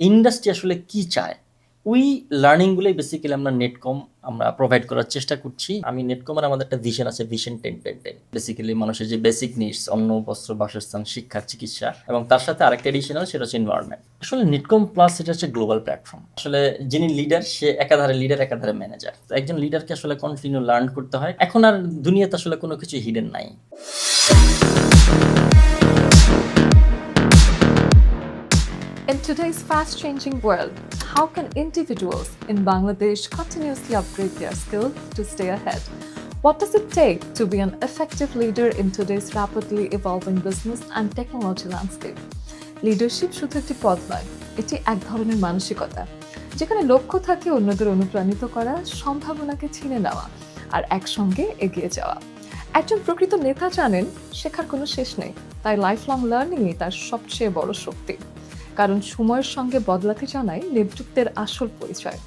Industry আসলে কি চায় ওই লার্নিংগুলোই বেসিক্যালি আমরা প্রোভাইড করার চেষ্টা করছি। আমি নেটকমের আমাদের একটা ভিশন আছে, ভিশন 10-10-10। বেসিক্যালি মানুষের যে বেসিক নিডস, অন্ন, বস্ত্র, বাসস্থান, শিক্ষা, চিকিৎসা, এবং তার সাথে আরেকটা এডিশনাল, সেটা হচ্ছে এনভায়রনমেন্ট। আসলে নেটকম প্লাস এটা হচ্ছে গ্লোবাল প্ল্যাটফর্ম। আসলে যিনি লিডার সে একাধারে লিডার একাধারে ম্যানেজার। তো একজন লিডারকে আসলে কন্টিনিউ লার্ন করতে হয়। এখন আর দুনিয়াতে আসলে কোনো কিছু হিডেন নাই। In today's fast-changing world, how can individuals in Bangladesh continuously upgrade their skills to stay ahead? What does it take to be an effective leader in today's rapidly evolving business and technology landscape? Leadership শুধু একটি পদ নয়, এটি এক ধরনের মানসিকতা, যেখানে লক্ষ্য থাকে অন্যদের অনুপ্রাণিত করা, সম্ভাবনাকে চিনে নেওয়া আর একসঙ্গে এগিয়ে যাওয়া। একজন প্রকৃত নেতা জানেন শেখার কোনো শেষ নেই, তাই লাইফ লং লার্নিংই তার সবচেয়ে বড় শক্তি। কারণ সময়ের সঙ্গে বদলাতে জানাই নেতৃত্বের আসল পরিচয়।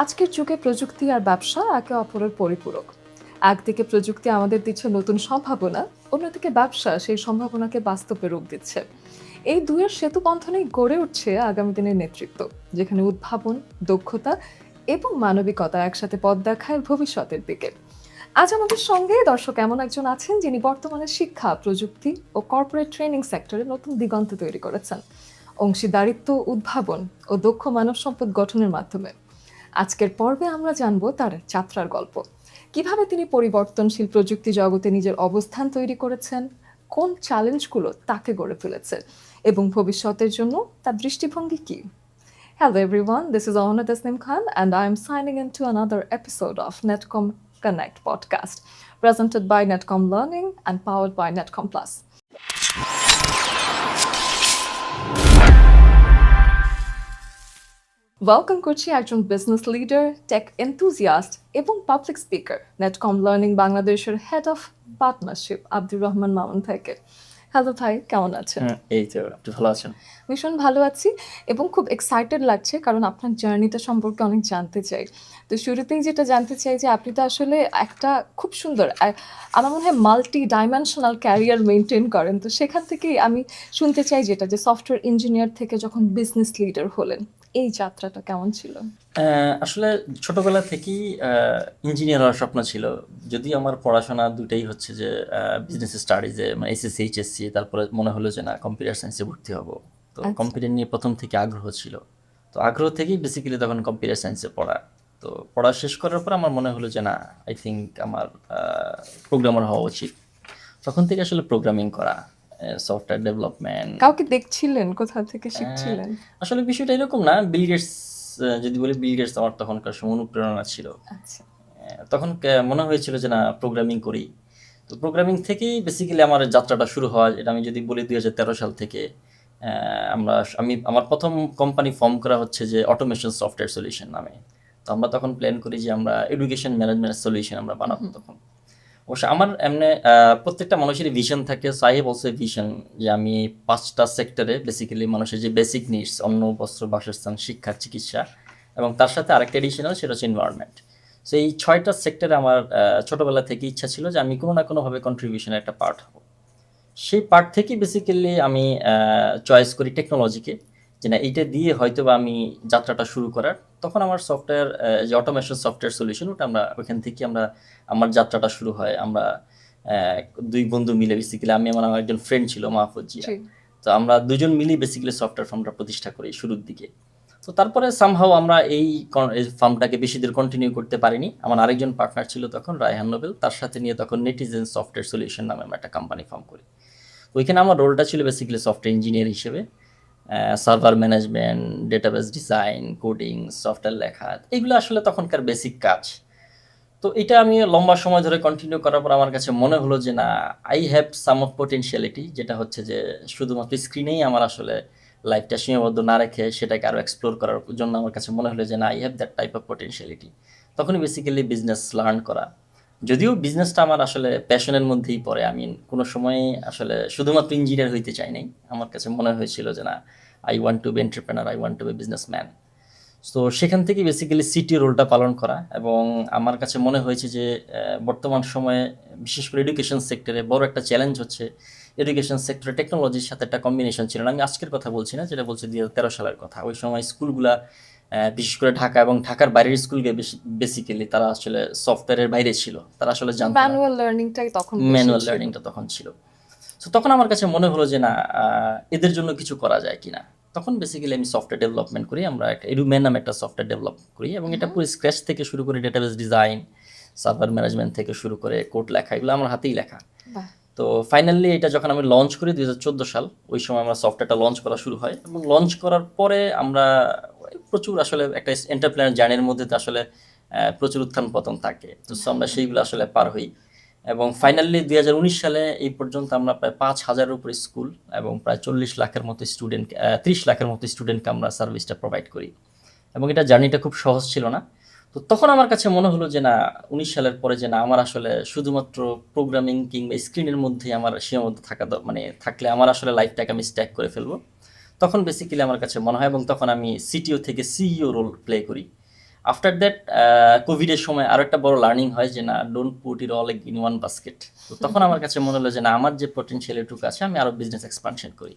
আজকের যুগে প্রযুক্তি আর ব্যবসা একে অপরের পরিপূরক। একদিকে প্রযুক্তি আমাদের দিচ্ছে নতুন সম্ভাবনা, অন্যদিকে ব্যবসা সেই সম্ভাবনাকে বাস্তবে রূপ দিচ্ছে। এই দুয়ের সেতুবন্ধনেই গড়ে উঠছে আগামী দিনের নেতৃত্ব, যেখানে উদ্ভাবন, দক্ষতা এবং মানবিকতা একসাথে পথ দেখায় ভবিষ্যতের দিকে। আজ আমাদের সঙ্গে দর্শক এমন একজন আছেন যিনি বর্তমানে শিক্ষা, প্রযুক্তি ও কর্পোরেট ট্রেনিং সেক্টরে নতুন দিগন্ত তৈরি করেছেন, অংশীদারিত্ব, উদ্ভাবন ও দক্ষ মানব সম্পদ গঠনের মাধ্যমে। আজকের পর্বে আমরা জানব তার যাত্রার গল্প, কিভাবে তিনি পরিবর্তনশীল প্রযুক্তি জগতে নিজের অবস্থান তৈরি করেছেন, কোন চ্যালেঞ্জগুলো তাকে গড়ে তুলেছে এবং ভবিষ্যতের জন্য তার দৃষ্টিভঙ্গি কি। Hello everyone, this is Ahana Tasnim Khan and I am signing into another episode of Netcom Connect podcast, presented by Netcom Learning and powered by Netcom Plus. Welcome করছি একজন বিজনেস লিডার, টেক এনথুজিয়াস্ট এবং public speaker, Netcom learning বাংলাদেশের head of partnership Abdur Rahman Mamun ভাইকে। Hello ভাই, কেমন আছেন? এই তো, আপনি ভালো আছেন? ভীষণ ভালো আছি এবং খুব এক্সাইটেড লাগছে, কারণ আপনার জার্নিটা সম্পর্কে অনেক জানতে চাই। তো শুরুতেই যেটা জানতে চাই যে আপনি তো আসলে একটা খুব সুন্দর, আমার মনে হয় মাল্টি ডাইমেনশনাল ক্যারিয়ার মেনটেন করেন। তো সেখান থেকেই আমি শুনতে চাই যেটা, যে সফটওয়্যার ইঞ্জিনিয়ার থেকে যখন বিজনেস লিডার হলেন, এই যাত্রাটা কেমন ছিল? আসলে ছোটবেলা থেকেই ইঞ্জিনিয়ার হওয়ার স্বপ্ন ছিল। যদিও আমার পড়াশোনা দুটাই হচ্ছে যে বিজনেস স্টাডিজে, মানে এসএসসি, এইচএসসি, তারপরে মনে হলো যে না, কম্পিউটার সায়েন্সে ভর্তি হব। তো কম্পিউটার নিয়ে প্রথম থেকে আগ্রহ ছিল। তো আগ্রহ থেকেই বেসিক্যালি তখন কম্পিউটার সায়েন্সে পড়া। তো পড়া শেষ করার পর আমার মনে হলো যে না, আই থিঙ্ক আমার প্রোগ্রামার হওয়া উচিত। তখন থেকে আসলে প্রোগ্রামিং করা, সফটওয়্যার ডেভেলপমেন্ট। কাউকে দেখছিলেন, কোথা থেকে শিখছিলেন? আসলে বিষয়টা এরকম না, বিল গেটস, যদি বলি বিল গেটস আমার তখনকার সময় অনুপ্রেরণা ছিল। আচ্ছা, তখন মনে হয়েছিল যে না, প্রোগ্রামিং করি। তো প্রোগ্রামিং থেকেই বেসিক্যালি আমার যাত্রাটা শুরু হয়। এটা আমি যদি বলি 2013 সাল থেকে। আমার প্রথম কোম্পানি ফর্ম করা হচ্ছে যে অটোমেশন সফটওয়্যার সলিউশন নামে। তো আমরা তখন প্ল্যান করি যে আমরা এডুকেশন ম্যানেজমেন্ট সলিউশন আমরা বানাবো। তখন অবশ্য আমার এমনি প্রত্যেকটা মানুষেরই ভিশন থাকে। সাহেব অলসো ভিশন যে আমি 5টা সেক্টরে বেসিক্যালি মানুষের যে বেসিক নিডস, অন্ন, বস্ত্র, বাসস্থান, শিক্ষা, চিকিৎসা, এবং তার সাথে আরেকটা এডিশনাল, সেটা হচ্ছে এনভায়রনমেন্ট। সো এই 6টা সেক্টরে আমার ছোটোবেলা থেকে ইচ্ছা ছিল যে আমি কোনো না কোনোভাবে কন্ট্রিবিউশনের একটা পার্ট হব। সেই পার্ট থেকেই বেসিক্যালি আমি চয়েস করি টেকনোলজিকে, যে না, এইটা দিয়ে হয়তো বা আমি যাত্রাটা শুরু করার। তখন আমার সফটওয়্যার, যে অটোমেশন সফটওয়্যার সলিউশন, ওটা ওইখান থেকে আমার যাত্রাটা শুরু হয়। আমরা 2 বন্ধু মিলে বেসিক্যালি, আমার একজন ফ্রেন্ড ছিল, মাহফুজ জিয়া। তো আমরা 2জন মিলেই বেসিক্যালি সফটওয়্যার ফার্মটা প্রতিষ্ঠা করি শুরুর দিকে। তো তারপরে সামহাও আমরা এই ফার্মটাকে বেশি দূর কন্টিনিউ করতে পারিনি। আমার আরেকজন পার্টনার ছিল তখন, রায়হান নোবেল, তার সাথে নিয়ে তখন নেটিজেন সফটওয়্যার সলিউশন নামে আমরা একটা কোম্পানি ফর্ম করি। ওইখানে আমার রোলটা ছিল বেসিক্যালি সফটওয়্যার ইঞ্জিনিয়ার হিসেবে। Server management, database design, coding, software লেখা, এগুলো আসলে তখনকার বেসিক কাজ। তো এটা আমি লম্বা সময় ধরে কন্টিনিউ করার পর আমার কাছে মনে হলো যে না, I have some of potentiality, যেটা হচ্ছে যে শুধুমাত্র স্ক্রিনেই আমার আসলে লাইফটা সীমাবদ্ধ না রেখে সেটাকে আরও এক্সপ্লোর করার জন্য আমার কাছে মনে হলো যে না, I have that type of potentiality. তখনই বেসিক্যালি বিজনেস লার্ন করা। যদিও বিজনেসটা আমার আসলে প্যাশনের মধ্যেই পড়ে, আমি কোনো সময় আসলে শুধুমাত্র ইঞ্জিনিয়ার হইতে চাই নাই। আমার কাছে মনে হয়েছিল যে না, I want to be entrepreneur, I want to be businessman. তো সেখান থেকে বেসিক্যালি সিটি রোলটা পালন করা। এবং আমার কাছে মনে হয়েছে যে বর্তমান সময়ে বিশেষ করে এডুকেশন সেক্টরে বড় একটা চ্যালেঞ্জ হচ্ছে এডুকেশন সেক্টরে টেকনোলজির সাথে একটা কম্বিনেশন ছিল না। আমি আজকের কথা বলছি না, যেটা বলছি 2013 সালের কথা। ওই সময় স্কুলগুলা বিশেষ করে ঢাকা এবং ঢাকার বাইরের স্কুলকে বেসিক্যালি তারা আসলে সফটওয়্যারের বাইরে ছিল, তারা আসলে জানতো না, ম্যানুয়াল লার্নিংটাই তখন বেশি ম্যানুয়াল ছিল। লার্নিংটা তখন ছিল। সো তখন আমার কাছে মনে হলো যে না, এদের জন্য কিছু করা যায় কিনা। তখন বেসিক্যালি আমি সফটওয়্যার ডেভেলপমেন্ট করি, আমরা একটা এডুম্যান নামে একটা সফটওয়্যার ডেভেলপ করি, এবং এটা পুরো স্ক্র্যাচ থেকে শুরু করে ডেটাবেস ডিজাইন, সার্ভার ম্যানেজমেন্ট থেকে শুরু করে কোড লেখা, এগুলো আমার হাতেই লেখা। বাহ। তো ফাইনালি এটা যখন আমি লঞ্চ করি 2014 সাল, ওই সময় আমরা সফটওয়্যারটা লঞ্চ করা শুরু হয়, এবং লঞ্চ করার পরে আমরা প্রচুর আসলে একটা এন্টারপ্রেনার জার্নির মধ্যে তো আসলে প্রচুর উত্থান পতন থাকে, তো আমরা সেইগুলো আসলে পার হই। এবং ফাইনালি 2019 সালে এই পর্যন্ত আমরা প্রায় 5,000-এর উপরে স্কুল এবং প্রায় 40 লাখের মতো স্টুডেন্ট, 30 লাখের মতো স্টুডেন্টকে আমরা সার্ভিসটা প্রোভাইড করি। এবং এটা জার্নিটা খুব সহজ ছিল না। তো তখন আমার কাছে মনে হলো যে না, 19 সালের পরে যে না, আমার আসলে শুধুমাত্র প্রোগ্রামিং কিংবা স্ক্রিনের মধ্যে আমার সীমাবদ্ধ মানে থাকলে আমার আসলে লাইফটাকে আমি স্ট্যাক করে ফেলবো। তখন বেসিক্যালি আমার কাছে মনে হয়, এবং তখন আমি সিটিও থেকে সিইও রোল প্লে করি। আফটার দ্যাট কোভিডের সময় আরও একটা বড় লার্নিং হয় যে না, don't put it all in one basket. তো তখন আমার কাছে মনে হলো যে না, আমার যে পটেনশিয়াল এটুকু আছে, আমি আরও বিজনেস এক্সপানশন করি।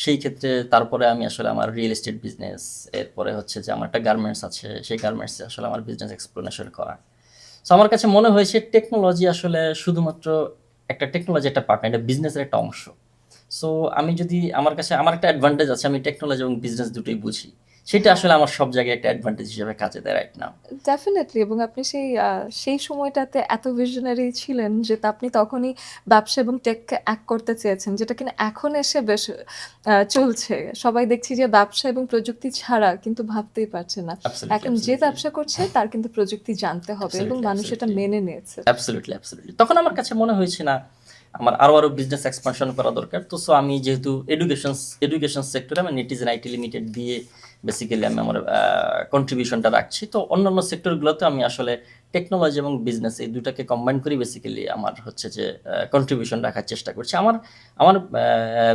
সেই ক্ষেত্রে তারপরে আমি আসলে আমার রিয়েল এস্টেট বিজনেস, এরপরে হচ্ছে যে আমার একটা গার্মেন্টস আছে, সেই গার্মেন্টসে আসলে আমার বিজনেস এক্সপ্লোনেশন করা। সো আমার কাছে মনে হয়েছে টেকনোলজি আসলে শুধুমাত্র টেকনোলজি একটা পার্ট না, এটা বিজনেসের একটা অংশ। সো আমি যদি আমার কাছে আমার একটা অ্যাডভান্টেজ আছে, আমি টেকনোলজি এবং বিজনেস দুটোই বুঝি, সেটা আসলে আমার সব জায়গায় একটা অ্যাডভান্টেজ হিসেবে কাজে দেয় রাইট নাও। ডেফিনেটলি। এবং আপনি সেই সময়টাতে এত ভিশনারি ছিলেন যে আপনি তখনই ব্যবসা এবং টেককে এক করতে চেয়েছেন, যেটা কিনা এখন এসে বেশ চলছে। সবাই দেখছি যে ব্যবসা এবং প্রযুক্তি ছাড়া কিন্তু ভাবতেই পারছে না। Absolutely, এখন যে absolutely. ব্যবসা করছে তার কিন্তু প্রযুক্তি জানতে হবে, এবং Absolutely, মানুষ এটা absolutely. মেনে নিয়েছে। Absolutely, absolutely. তখন আমার কাছে মনে হয়েছে না, আমার আরও বিজনেস এক্সপানশন করা দরকার। তো সো আমি যেহেতু এডুকেশন সেক্টরে আমি নেটিজেন আইটি লিমিটেড দিয়ে বেসিক্যালি আমি আমার কন্ট্রিবিউশনটা রাখছি। তো অন্যান্য সেক্টরগুলোতে আমি আসলে টেকনোলজি এবং বিজনেস এই দুটাকে কম্বাইন করি বেসিক্যালি আমার হচ্ছে যে কন্ট্রিবিউশন রাখার চেষ্টা করছি। আমার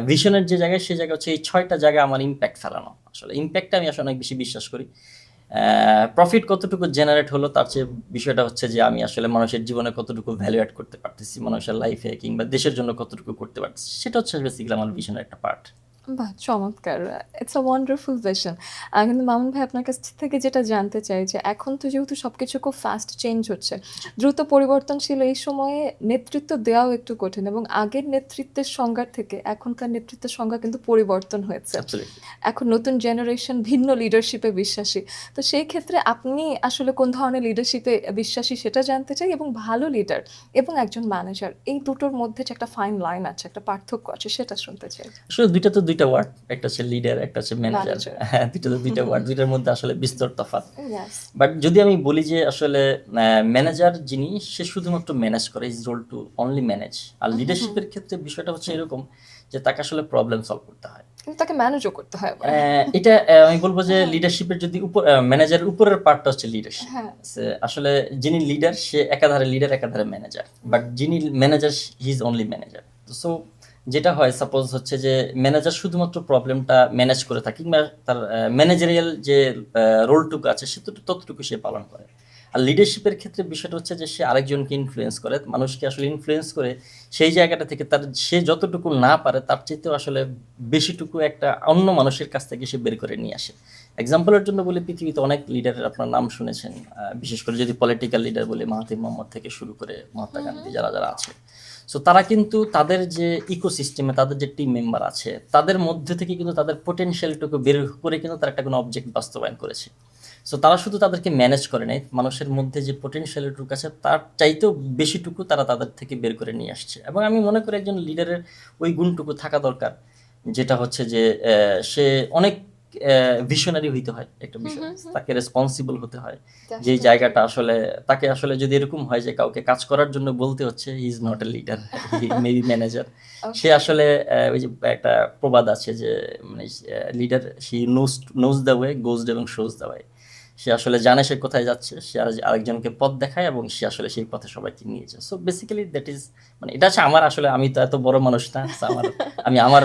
ভিশনের যে জায়গায়, সেই জায়গা হচ্ছে এই 6টা জায়গায় আমার ইম্প্যাক্ট ফেলানো। আসলে ইম্প্যাক্টটা আমি আসলে অনেক বেশি বিশ্বাস করি। প্রফিট কতটুকু জেনারেট হলো তার চেয়ে বিষয়টা হচ্ছে যে আমি আসলে মানুষের জীবনে কতটুকু ভ্যালু অ্যাড করতে পারতেছি, মানুষের লাইফে কিংবা দেশের জন্য কতটুকু করতে পারতেছি, সেটা হচ্ছে বেসিক্যালি আমার ভিশনের একটা পার্ট। বাহ! চমৎকার। It's a wonderful vision. কিন্তু মামুন ভাই, আপনার কাছ থেকে যেটা জানতে চাই যে এখন তো যেহেতু সবকিছু খুব ফাস্ট চেঞ্জ হচ্ছে, দ্রুত পরিবর্তনশীল এই সময়ে নেতৃত্ব দেওয়াও একটু কঠিন, এবং আগের নেতৃত্বের সংজ্ঞা থেকে এখনকার নেতৃত্বের সংজ্ঞা কিন্তু পরিবর্তন হয়েছে। অ্যাবসলিউটলি। এখন নতুন জেনারেশন ভিন্ন লিডারশিপে বিশ্বাসী। তো সেই ক্ষেত্রে আপনি আসলে কোন ধরনের লিডারশিপে বিশ্বাসী সেটা জানতে চাই, এবং ভালো লিডার এবং একজন ম্যানেজার এই দুটোর মধ্যে যে একটা ফাইন লাইন আছে, একটা পার্থক্য আছে, সেটা শুনতে চাই। আসলে দুইটা ওয়ার্ড, একটা হচ্ছে লিডার, একটা হচ্ছে ম্যানেজার। ম্যানেজার। হ্যাঁ, দুইটা ওয়ার্ড, দুইটার মধ্যে আসলে বিস্তর তফাৎ। ইয়েস। বাট যদি আমি বলি যে আসলে ম্যানেজার যিনি, সে শুধুমাত্র ম্যানেজ করে, is role to only manage. আর লিডারশিপের ক্ষেত্রে বিষয়টা হচ্ছে এরকম যে তাকে আসলে প্রবলেম সলভ করতে হয়। কিন্তু তাকে ম্যানেজও করতে হয় আবার। এটা আমি বলবো যে লিডারশিপের যদি ম্যানেজারের উপরের পার্টটা হচ্ছে লিডারশিপ। হ্যাঁ। আসলে যিনি লিডার, সে একাধারে লিডার একাধারে ম্যানেজার, বাট যিনি manager, he is only manager. So যেটা হয়, সাপোজ হচ্ছে যে ম্যানেজার শুধুমাত্র প্রবলেমটা ম্যানেজ করে থাকে, কিংবা তার ম্যানেজারিয়াল যে রোলটুকু আছে সে ততটুকু সে পালন করে। আর লিডারশিপের ক্ষেত্রে বিষয়টা হচ্ছে যে সে আরেকজনকে ইনফ্লুয়েন্স করে, মানুষকে আসলে ইনফ্লুয়েন্স করে সেই জায়গাটা থেকে সে যতটুকু না পারে তার চাইতেও আসলে বেশিটুকু একটা অন্য মানুষের কাছ থেকে সে বের করে নিয়ে আসে। এক্সাম্পলের জন্য বলি, পৃথিবীতে অনেক লিডারের আপনার নাম শুনেছেন, বিশেষ করে যদি পলিটিক্যাল লিডার বলি, মাহাথির মোহাম্মদ থেকে শুরু করে মহাত্মা গান্ধী, যারা আছে। সো তারা কিন্তু তাদের যে ইকোসিস্টেমে তাদের যে টিম মেম্বার আছে, তাদের মধ্যে থেকে কিন্তু তাদের পোটেনশিয়ালটুকু বের করে কিন্তু তারা একটা কোনো অবজেক্ট বাস্তবায়ন করেছে। সো তারা শুধু তাদেরকে ম্যানেজ করে নাই, মানুষের মধ্যে যে পোটেনশিয়ালটুকু আছে তার চাইতেও বেশিটুকু তারা তাদের থেকে বের করে নিয়ে আসছে। এবং আমি মনে করি একজন লিডারের ওই গুণটুকু থাকা দরকার, যেটা হচ্ছে যে সে অনেক ভিশনারি হইতে হয় একটা বিষয়, তাকে রেসপন্সিবল হতে হয়। যে জায়গাটা আসলে তাকে আসলে যদি এরকম হয় যে কাউকে কাজ করার জন্য বলতে হচ্ছে, he is not a leader, he maybe manager. সে আসলে ওই যে একটা প্রবাদ আছে যে মানে leader, she knows the way, goes এবং শোজ দ্য ওয়ে। সে আসলে জানে সে কোথায় যাচ্ছে, সে আরেকজনকে পথ দেখায় এবং সে আসলে সেই পথে সবাইকে নিয়ে যায়। সো বেসিক্যালি দ্যাট ইজ, মানে এটা হচ্ছে আমার আসলে, আমি তো এত বড় মানুষ না, so আমি আমার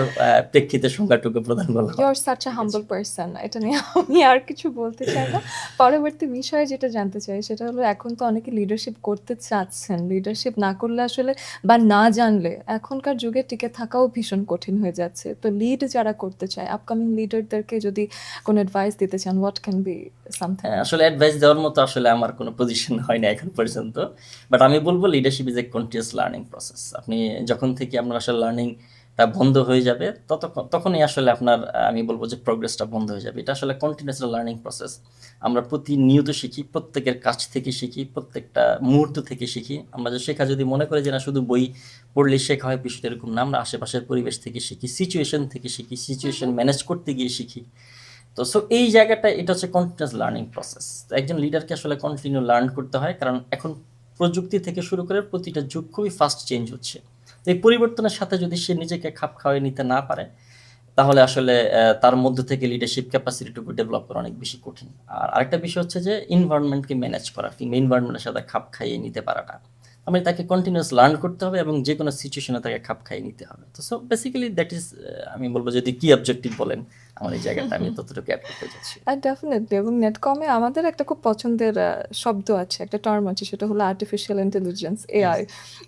প্রেক্ষিতে সংজ্ঞাটুকু প্রদান করলাম। You are such a humble person. এটা নিয়ে আমি আর কিছু বলতে চাই না। পরবর্তী বিষয়ে যেটা জানতে চাই সেটা হলো, এখন তো অনেকে লিডারশিপ করতে চাচ্ছেন। লিডারশিপ না করলে আসলে বা না জানলে এখনকার যুগে টিকে থাকাও ভীষণ কঠিন হয়ে যাচ্ছে। তো লিড যারা করতে চায়, আপকামিং লিডারদেরকে যদি কোনো অ্যাডভাইস দিতে চান, হোয়াট ক্যান বি সামথিং? আসলে অ্যাডভাইস দেওয়ার মতো আসলে আমার কোনো পজিশন হয় না এখন পর্যন্ত, বাট আমি বলবো leadership is a continuous learning process. আপনি যখন থেকে আপনার আসলে লার্নিংটা বন্ধ হয়ে যাবে তখনই আসলে আপনার আমি বলবো যে প্রোগ্রেসটা বন্ধ হয়ে যাবে। এটা আসলে কন্টিনিউয়াস লার্নিং প্রসেস। আমরা প্রতিনিয়ত শিখি, প্রত্যেকের কাছ থেকে শিখি, প্রত্যেকটা মুহূর্ত থেকে শিখি। আমরা যে শেখা যদি মনে করি যে না শুধু বই পড়লে শেখা হয়, বিষয়টা এরকম না। আমরা আশেপাশের পরিবেশ থেকে শিখি, সিচুয়েশন থেকে শিখি, সিচুয়েশন ম্যানেজ করতে গিয়ে শিখি। তো সো এই জায়গাটা, এটা হচ্ছে কন্টিনিউয়াস লার্নিং প্রসেস। তো একজন লিডারকে আসলে কন্টিনিউ লার্ন করতে হয়, কারণ এখন প্রযুক্তি থেকে শুরু করে প্রতিটা যুগ খুবই ফাস্ট চেঞ্জ হচ্ছে। তো এই পরিবর্তনের সাথে যদি সে নিজেকে খাপ খাওয়াই নিতে না পারে, তাহলে আসলে তার মধ্য থেকে লিডারশিপ ক্যাপাসিটিটুকু ডেভেলপ করা অনেক বেশি কঠিন। আর আরেকটা বিষয় হচ্ছে যে এনভায়রনমেন্টকে ম্যানেজ করা কিংবা এনভায়রনমেন্টের সাথে খাপ খাইয়ে নিতে পারাটা। মানে তাকে কন্টিনিউয়াস লার্ন করতে হবে এবং যে কোনো সিচুয়েশনে তাকে খাপ খাইয়ে নিতে হবে। তো সো বেসিক্যালি দ্যাট ইজ, আমি বলবো যদি কি অবজেক্টিভ বলেন আমার এই জায়গাটা, আমি ততটুকু অ্যাড করতে চাচ্ছি। ডেফিনেটলি। এবং নেটকমে আমাদের একটা খুব পছন্দের শব্দ আছে, একটা টার্ম আছে, সেটা হলো আর্টিফিশিয়াল ইন্টেলিজেন্স, এআই।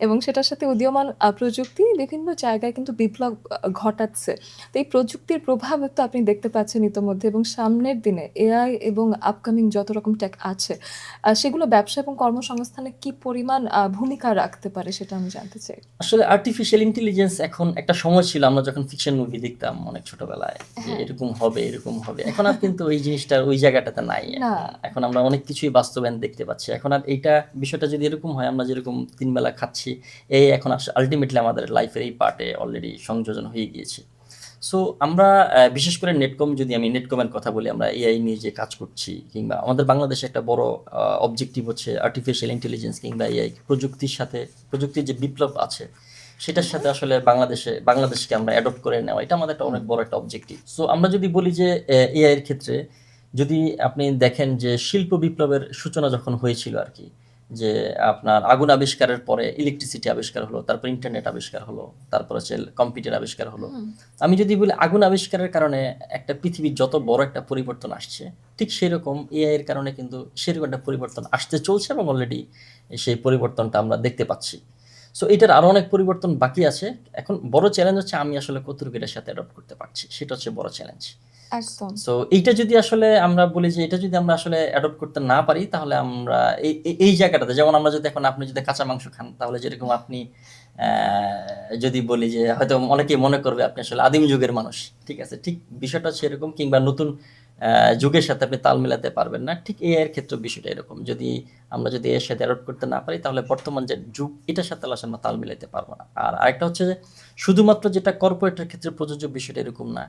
এবং সেটার সাথে উদীয়মান প্রযুক্তি বিভিন্ন জায়গায় কিন্তু বিপ্লব ঘটাচ্ছে। তো এই প্রযুক্তির প্রভাব তো আপনি দেখতে পাচ্ছেন ইতোমধ্যে, এবং সামনের দিনে এআই এবং আপকামিং যত রকম টেক আছে সেগুলো ব্যবসা এবং কর্মসংস্থানে কি পরিমাণ ভূমিকা রাখতে পারে সেটা আমি জানতে চাই। আসলে আর্টিফিশিয়াল ইন্টেলিজেন্স, এখন একটা সময় ছিল আমরা যখন ফিকশন মুভি দেখতাম অনেক ছোটবেলায় যে এরকম হবে এরকম হবে, এখন আর কিন্তু ওই জিনিসটা ওই জায়গাটাতে নাই। না। এখন আমরা অনেক কিছুই বাস্তবায়ন দেখতে পাচ্ছি। এখন আর এইটা বিষয়টা যদি এরকম হয়, আমরা যেরকম 3 বেলা খাচ্ছি, এই এখন আলটিমেটলি আমাদের লাইফের এই পার্টে অলরেডি সংযোজন হয়ে গিয়েছে। সো আমরা বিশেষ করে নেটকম, যদি আমি নেটকমের কথা বলি, আমরা এআই নিয়ে যে কাজ করছি, কিংবা আমাদের বাংলাদেশে একটা বড় অবজেক্টিভ হচ্ছে আর্টিফিশিয়াল ইন্টেলিজেন্স কিংবা এআই প্রযুক্তির সাথে, প্রযুক্তির যে বিপ্লব আছে সেটার সাথে আসলে বাংলাদেশকে আমরা অ্যাডপ্ট করে নেওয়া, এটা আমাদের একটা অনেক বড় একটা অবজেক্টিভ। সো আমরা যদি বলি যে এআই এর ক্ষেত্রে যদি আপনি দেখেন যে শিল্প বিপ্লবের সূচনা যখন হয়েছিল আর কি, যে আপনার আগুন আবিষ্কারের পরে ইলেকট্রিসিটি আবিষ্কার হলো, তারপর ইন্টারনেট আবিষ্কার হলো, তারপর হচ্ছে কম্পিউটার আবিষ্কার হলো। আমি যদি বলি আগুন আবিষ্কারের কারণে একটা পৃথিবীর যত বড় একটা পরিবর্তন আসছে, ঠিক সেরকম এআই এর কারণে কিন্তু সেরকম একটা পরিবর্তন আসতে চলছে এবং অলরেডি সেই পরিবর্তনটা আমরা দেখতে পাচ্ছি। সো এটার আরো অনেক পরিবর্তন বাকি আছে। এখন বড় চ্যালেঞ্জ হচ্ছে আমি আসলে কতটুকু এটার সাথে অ্যাডপ্ট করতে পারছি, সেটা হচ্ছে বড় চ্যালেঞ্জ। একদম। সো এইটা যদি আসলে আমরা বলি যে এটা যদি আমরা আসলে অ্যাডপ্ট করতে না পারি, তাহলে আমরা এই জায়গাটাতে, যেমন আমরা যদি এখন আপনি যদি কাঁচা মাংস খান, তাহলে যেরকম আপনি যদি বলি যে হয়তো অনেকেই মনে করবে আপনি আসলে আদিম যুগের মানুষ, ঠিক আছে, ঠিক বিষয়টা হচ্ছে এরকম। কিংবা নতুন যুগের সাথে আপনি তাল মেলাতে পারবেন না, ঠিক এআই এর ক্ষেত্রে বিষয়টা এরকম। আমরা যদি এর সাথে অ্যাডপ্ট করতে না পারি, তাহলে বর্তমান যে যুগ এটার সাথে আসলে আমরা তাল মিলাতে পারবো না। আর আরেকটা হচ্ছে যে শুধুমাত্র যেটা কর্পোরেটের ক্ষেত্রে প্রযোজ্য, বিষয়টা এরকম না।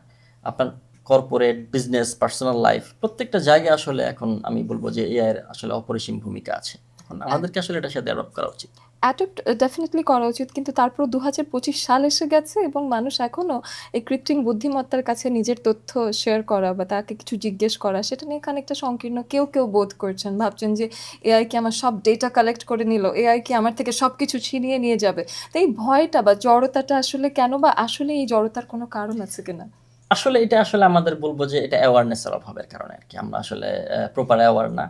আপনার কর্পোরেট, বিজনেস, পার্সোনাল লাইফ, প্রত্যেকটা জায়গায় আসলে এখন আমি বলবো যে এআই এর আসলে অপরিসীম ভূমিকা আছে। এখন আমাদেরকে আসলে এটার সাথে অ্যাডপ্ট করা উচিত। অ্যাডপ্ট ডেফিনিটলি করা উচিত, কিন্তু তারপর 2025 সাল এসে গেছে এবং মানুষ এখনো এই কৃত্রিম বুদ্ধিমত্তার কাছে নিজের তথ্য শেয়ার করা বা তাকে কিছু জিজ্ঞেস করা, সেটা নিয়ে খানিকটা সংকীর্ণ কেউ বোধ করছেন। ভাবছেন যে এআই কি আমার সব ডেটা কালেক্ট করে নিল, এআই কি আমার থেকে সবকিছু ছিনিয়ে নিয়ে যাবে। তো এই ভয়টা বা জড়তাটা আসলে কেন, বা আসলে এই জড়তার কোনো কারণ আছে কিনা? আসলে এটা আসলে আমাদের বলবো যে এটা অ্যাওয়ারনেসের অভাবের কারণে আর কি, আমরা আসলে প্রপার অ্যাওয়ার না।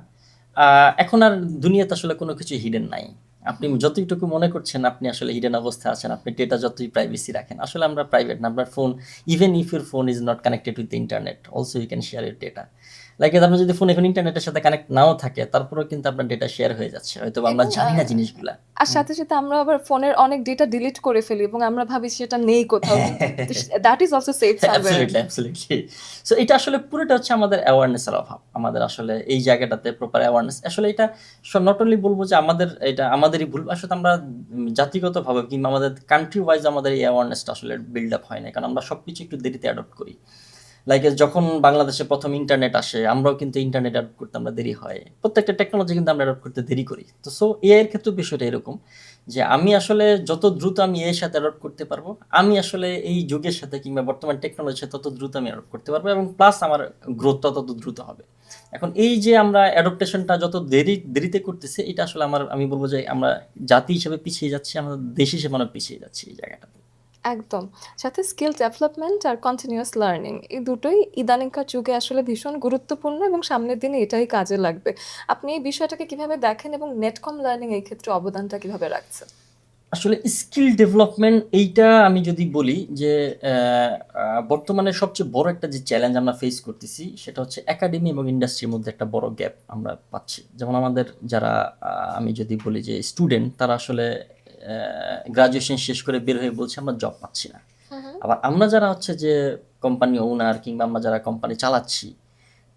এখন আর দুনিয়াতে আসলে কোনো কিছু হিডেন নাই। আপনি যতটুকু মনে করছেন আপনি আসলে হিডেন অবস্থায় আছেন, আপনি ডেটা যতই প্রাইভেসি রাখেন, আসলে আমরা প্রাইভেট না। আপনার phone, even if your phone is not connected with the internet, also you can share your data. Like আপনার যদি ফোন এখন ইন্টারনেটের সাথে কানেক্ট নাও থাকে, তারপরেও কিন্তু আপনার ডেটা শেয়ার হয়ে যাচ্ছে, হয়তো আমরা এবং জানি না জিনিসগুলা। আর সাথে সাথে আমরা আবার ফোনের অনেক ডেটা ডিলিট করে ফেলি এবং আমরা ভাবি সেটা নেই কোথাও। That is also save somewhere. Absolutely. So এটা আসলে পুরোটা হচ্ছে আমাদের অ্যাওয়ারনেসের অভাব। আমাদের আসলে এই জায়গাটাতে প্রপার অ্যাওয়ারনেস, আসলে এটা নট অনলি বলবো যে এটা আমাদেরই ভুল, আসলে আমরা জাতিগতভাবে কিংবা আমাদের কান্ট্রি ওয়াইজ আমাদের এই অ্যাওয়ারনেসটা আসলে বিল্ড আপ হয় না, কারণ আমরা সবকিছু একটু দেরিতে অ্যাডপ্ট করি। লাইক যখন বাংলাদেশে প্রথম ইন্টারনেট আসে, আমরাও কিন্তু ইন্টারনেট অ্যাডপ্ট করতে আমরা দেরি হয়, প্রত্যেকটা টেকনোলজি কিন্তু আমরা অ্যাডপ্ট করতে দেরি করি। তো সো এআই এর ক্ষেত্রে বিষয়টা এরকম যে আমি আসলে যত দ্রুত আমি এর সাথে অ্যাডপ্ট করতে পারবো, আমি আসলে এই যুগের সাথে কিংবা বর্তমান টেকনোলজির সাথে তত দ্রুত আমি অ্যাডপ্ট করতে পারবো, এবং প্লাস আমার গ্রোথটা তত দ্রুত হবে। এখন এই যে আমরা অ্যাডপ্টেশনটা যত দেরিতে করতেছি, এটা আসলে আমি বলবো যে আমরা জাতি হিসেবে পিছিয়ে যাচ্ছি, আমাদের দেশ হিসেবে আমরা পিছিয়ে যাচ্ছি এই জায়গাটাতে। একদম। সাথে স্কিল ডেভেলপমেন্ট আর কন্টিনিউয়াস লার্নিং এই দুটোই ইদানিংকার যুগে আসলে ভীষণ গুরুত্বপূর্ণ এবং সামনের দিনে এটাই কাজে লাগবে। আপনি এই বিষয়টাকে কিভাবে দেখেন এবং নেটকম লার্নিং এই ক্ষেত্রে অবদানটা কিভাবে রাখছে? আসলে স্কিল ডেভেলপমেন্ট এইটা আমি যদি বলি যে বর্তমানে সবচেয়ে বড় একটা যে চ্যালেঞ্জ আমরা ফেস করতেছি, সেটা হচ্ছে একাডেমি এবং ইন্ডাস্ট্রির মধ্যে একটা বড় গ্যাপ আমরা পাচ্ছি। যেমন আমাদের যারা আমি যদি বলি যে স্টুডেন্ট, তারা আসলে গ্রাজুয়েশন শেষ করে বের হয়ে বলছে আমরা জব পাচ্ছি না। হুম, হুম। আবার আমরা যারা হচ্ছে যে কোম্পানি ওনার কিংবা আমরা যারা কোম্পানি চালাচ্ছি,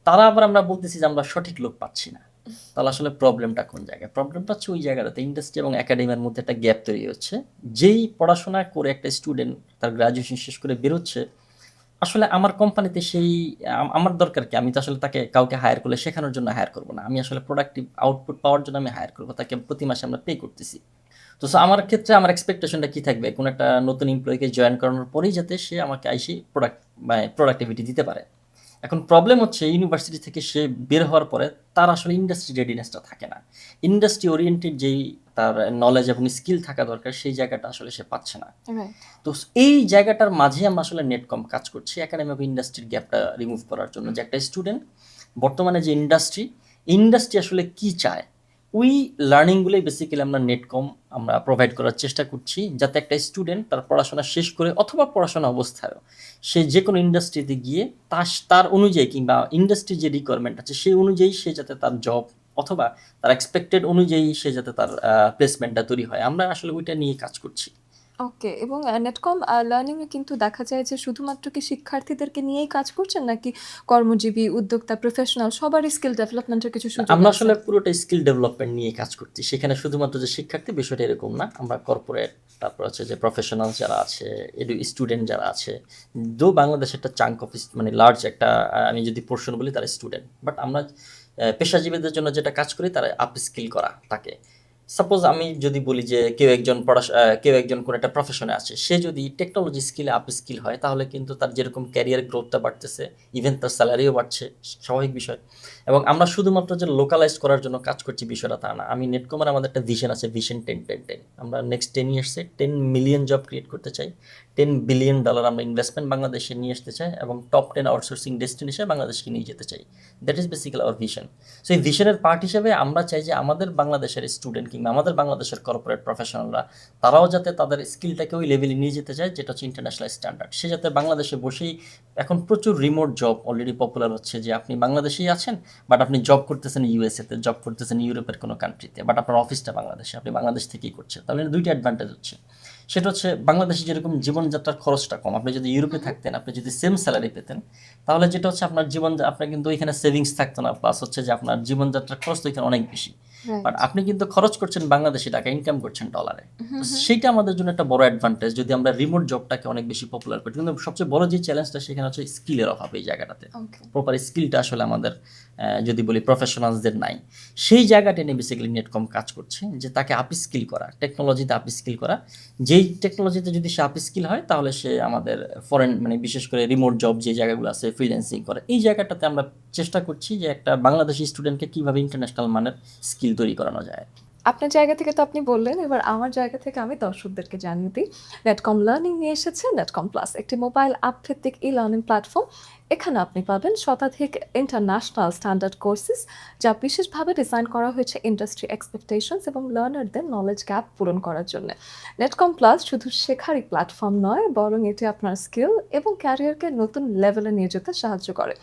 তারা আবার আমরা বলতেছি যে আমরা সঠিক লোক পাচ্ছি না। তাহলে আসলে প্রবলেমটা কোন জায়গায়? প্রবলেমটা হচ্ছে ওই জায়গাটাতে ইন্ডাস্ট্রি এবং একাডেমির মধ্যে একটা গ্যাপ তৈরি হচ্ছে। যেই পড়াশোনা করে একটা স্টুডেন্ট তার গ্রাজুয়েশন শেষ করে বেরোচ্ছে, আসলে আমার কোম্পানিতে সেই আমার দরকার কি? আমি তো আসলে তাকে কাউকে হায়ার করলে শেখানোর জন্য হায়ার করব না। আমি আসলে প্রোডাক্টিভ আউটপুট পাওয়ার জন্য আমি হায়ার করব। তাকে প্রতি মাসে আমরা পে করতেছি। তো আমার ক্ষেত্রে আমার এক্সপেকটেশনটা কি থাকবে? কোনো একটা নতুন এমপ্লয়িকে জয়েন করানোর পরেই যাতে সে আমাকে আইসে প্রোডাক্টিভিটি দিতে পারে। এখন প্রবলেম হচ্ছে ইউনিভার্সিটি থেকে সে বের হওয়ার পরে তার আসলে ইন্ডাস্ট্রি রেডিনেসটা থাকে না। ইন্ডাস্ট্রি ওরিয়েন্টেড যেই তার নলেজ এবং স্কিল থাকা দরকার, সেই জায়গাটা আসলে সে পাচ্ছে না। রাইট। তো এই জায়গাটার মাঝে আমরা আসলে নেটকম কাজ করছি একাডেমি এবং ইন্ডাস্ট্রির গ্যাপটা রিমুভ করার জন্য, যে একটা স্টুডেন্ট বর্তমানে যে ইন্ডাস্ট্রি আসলে কি চায়, ওই লার্নিংগুলোই বেসিক্যালি আমরা নেটকম আমরা প্রোভাইড করার চেষ্টা করছি, যাতে একটা স্টুডেন্ট তার পড়াশোনা শেষ করে অথবা পড়াশোনা অবস্থায়ও সে যে কোনো ইন্ডাস্ট্রিতে গিয়ে তার অনুযায়ী কিংবা ইন্ডাস্ট্রির যে রিকোয়ারমেন্ট আছে সেই অনুযায়ী সে যাতে তার জব অথবা তার এক্সপেক্টেড অনুযায়ী সে যাতে তার প্লেসমেন্টটা তৈরি হয়। আমরা আসলে ওইটা নিয়ে কাজ করছি। ওকে, এবং নেটকম লার্নিং এ কিন্তু দেখা যায় যে শুধুমাত্র কি শিক্ষার্থীদেরকে নিয়েই কাজ করছেন নাকি কর্মজীবী, উদ্যোক্তা, প্রফেশনাল সবারই স্কিল ডেভেলপমেন্টের কিছু সুযোগ আমরা আছে? আসলে পুরোটা স্কিল ডেভেলপমেন্ট নিয়ে কাজ করছি। সেখানে শুধুমাত্র যে শিক্ষার্থী, বিষয়টা এরকম না। আমরা কর্পোরেট, তারপর হচ্ছে যে প্রফেশনাল যারা আছে, স্টুডেন্ট যারা আছে, বাংলাদেশের একটা চাঙ্ক অফ মানে লার্জ একটা আমি যদি পোর্শন বলি তারা স্টুডেন্ট। বাট আমরা পেশাজীবীদের জন্য যেটা কাজ করি, তারা আপ স্কিল করা তাকে। সাপোজ আমি যদি বলি যে কেউ একজন কোনো একটা প্রফেশনে আছে, সে যদি টেকনোলজি স্কিলে আপ স্কিল হয়, তাহলে কিন্তু তার যেরকম ক্যারিয়ার গ্রোথটা বাড়তেছে, ইভেন তার স্যালারিও বাড়ছে, স্বাভাবিক বিষয়। এবং আমরা শুধুমাত্র যে লোকালাইজ করার জন্য কাজ করছি বিষয়টা তা না। আমি নেটকমের আমাদের একটা ভিশন আছে, ভিশন 10-10-10। আমরা নেক্সট 10 ইয়ার্সে 10 মিলিয়ন জব ক্রিয়েট করতে চাই। $10 বিলিয়ন আমরা ইনভেস্টমেন্ট বাংলাদেশে নিয়ে আসতে চাই এবং টপ 10 আউটসোর্সিং ডেস্টিনেশনে বাংলাদেশকে নিয়ে যেতে চাই। That is basically hour vision. So এই ভিশনের পার্ট হিসেবে আমরা চাই যে আমাদের বাংলাদেশের স্টুডেন্ট কিংবা আমাদের বাংলাদেশের কর্পোরেট প্রফেশনালরা, তারাও যাতে তাদের স্কিলটাকে ওই লেভেলে নিয়ে যেতে চায় যেটা হচ্ছে ইন্টারন্যাশনাল স্ট্যান্ডার্ড। সে যাতে বাংলাদেশে বসেই, এখন প্রচুর রিমোট জব অলরেডি পপুলার হচ্ছে, যে আপনি বাংলাদেশেই আছেন বাট আপনি জব করতেছেন ইউএসএতে, জব করতেছেন ইউরোপের কোনো কান্ট্রিতে, বাট আপনার অফিসটা বাংলাদেশে, আপনি বাংলাদেশ থেকেই করছেন। তাহলে দুইটা অ্যাডভান্টেজ হচ্ছে। সেটা হচ্ছে বাংলাদেশে যেরকম জীবনযাত্রার খরচটা কম, আপনি যদি ইউরোপে থাকতেন, আপনি যদি সেম স্যালারি পেতেন, তাহলে যেটা হচ্ছে আপনার আপনার কিন্তু ওইখানে সেভিংস থাকতো না, প্লাস হচ্ছে যে আপনার জীবনযাত্রার খরচ তো এখানে অনেক বেশি। But right. আপনি কিন্তু খরচ করছেন বাংলাদেশি টাকা, ইনকাম করছেন ডলারে। তো সেইটা আমাদের জন্য একটা বড় অ্যাডভান্টেজ, যদি আমরা রিমোট জবটাকে অনেক বেশি পপুলার করি। কিন্তু সবচেয়ে বড় যে চ্যালেঞ্জটা সেখানে হচ্ছে স্কিলের অভাব এই জায়গাটাতে। ওকে। প্রপার স্কিলটা আসলে আমাদের যদি বলি প্রফেশনালসদের নাই। সেই জায়গাটা নিয়ে বেসিক্যালি নেটকম কাজ করছে, যে তাকে আপ স্কিল করা, টেকনোলজিতে আপ স্কিল করা। যেই টেকনোলজিতে যদি সে আপ স্কিল হয়, তাহলে সে আমাদের ফরেন মানে বিশেষ করে রিমোট জব যে জায়গাগুলো আছে, ফ্রিল্যান্সিং করে, এই জায়গাটাতে আমরা চেষ্টা করছি যে একটা বাংলাদেশি স্টুডেন্টকে কীভাবে ইন্টারন্যাশনাল মানের স্কিল তৈরি করানো যায়। আপনার জায়গা থেকে তো আপনি বললেন, এবার আমার জায়গা থেকে আমি দর্শকদেরকে জানিয়ে দিই। নেটকম লার্নিং নিয়ে এসেছে নেটকম প্লাস, একটি মোবাইল অ্যাপ ভিত্তিক ই-লার্নিং প্ল্যাটফর্ম। এখানে আপনি পাবেন শতাধিক ইন্টারন্যাশনাল স্ট্যান্ডার্ড কোর্সেস, যা বিশেষভাবে ডিজাইন করা হয়েছে ইন্ডাস্ট্রি এক্সপেকটেশনস এবং লার্নারদের নলেজ গ্যাপ পূরণ করার জন্য। নেটকম প্লাস শুধু শেখারই প্ল্যাটফর্ম নয়, বরং এটি আপনার স্কিল এবং ক্যারিয়ারকে নতুন লেভেলে নিয়ে যেতে সাহায্য করে।